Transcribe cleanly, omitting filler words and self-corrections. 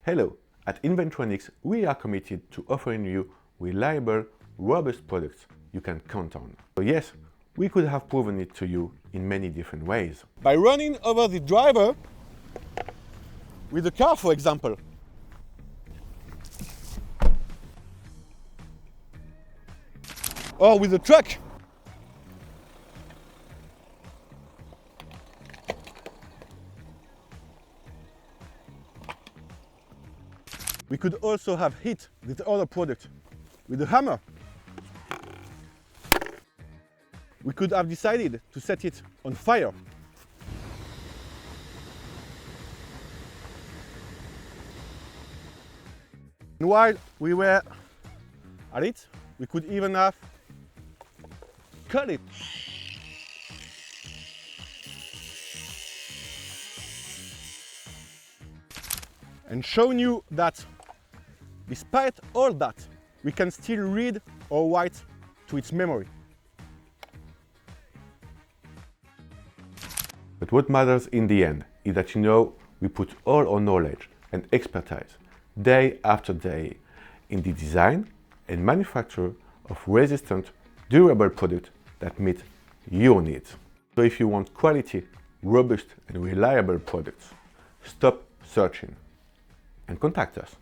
Hello, at Inventronics we are committed to offering you reliable, robust products you can count on. So yes, we could have proven it to you in many different ways. By running over the driver with a car, for example. Or with a truck. We could also have hit this other product with a hammer. We could have decided to set it on fire. And while we were at it, we could even have cut it. And shown you that despite all that, we can still read or write to its memory. But what matters in the end is that you know we put all our knowledge and expertise day after day in the design and manufacture of resistant, durable products that meet your needs. So if you want quality, robust and reliable products, stop searching and contact us.